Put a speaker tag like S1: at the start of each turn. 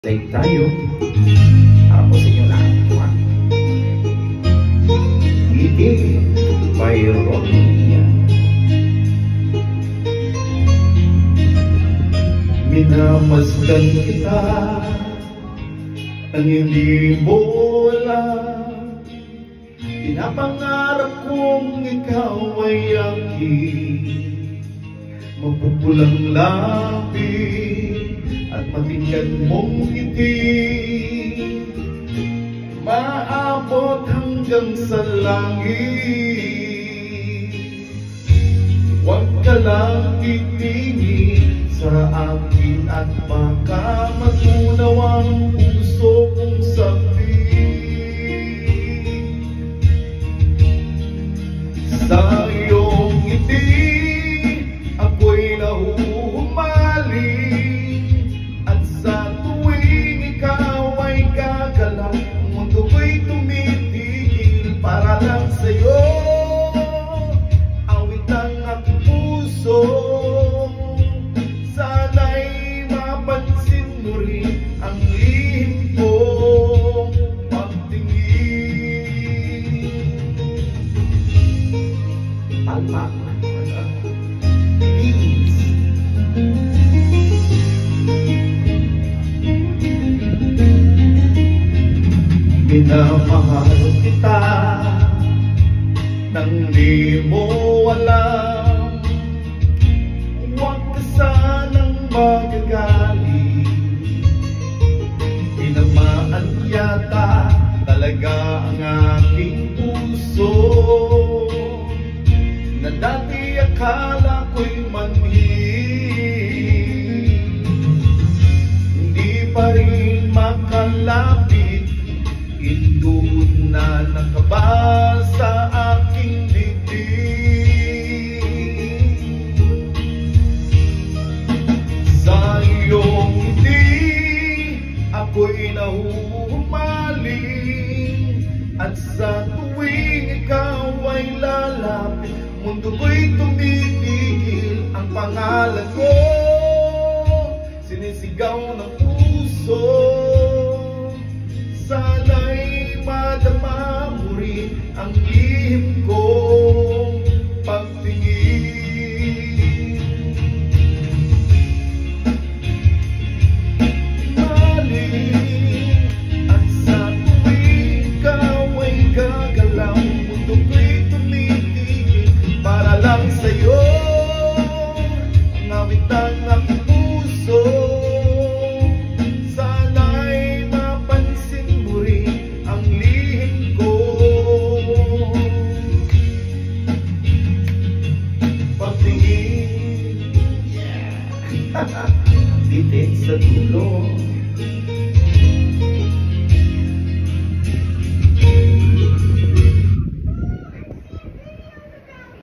S1: Live tayo para po sa inyo lahat. Ngiti by Romania. Minamasdan kita ang hindi mo alam. Pinapangarap kong ikaw ay aking mapupulang labi at matingkad mong ngiti, maabot hanggang sa langit. Huwag ka lang titingin sa akin at baka matunaw ang puso kong sabik. Sa iyong ngiti ako'y nahuhumaling, at sa tuwing ikaw ay gagalaw, ang mundo ko'y tumitigil para lang sa'yo. Awit ang aking puso, sana'y mapansin mo rin ang lihim kong pagtingin. Palpak. Minamahal kita nang di mo alam. Huwag ka sanang magagalit, tinamaan yata talaga ang aking puso, na dati akala ko'y manhid. Hindi pa rin makalapit, indun na nakaba sa aking dibdib. Sa iyong ngiti ako'y nahuhumaling, at sa tuwing ikaw ay lalapit, mundo ko'y tumitigil. Ang pangalan mo sinisigaw ng puso, sana'y madama mo rin ang lihim kong pagtingin. Maling, at sa tuwing ikaw ay gagalaw, mundo ko'y tumitigil para lang sa'yo. Ang awit ang aking puso, sana'y mapansin mo rin ang lihim ko. Pagtingin, titik sa dulo.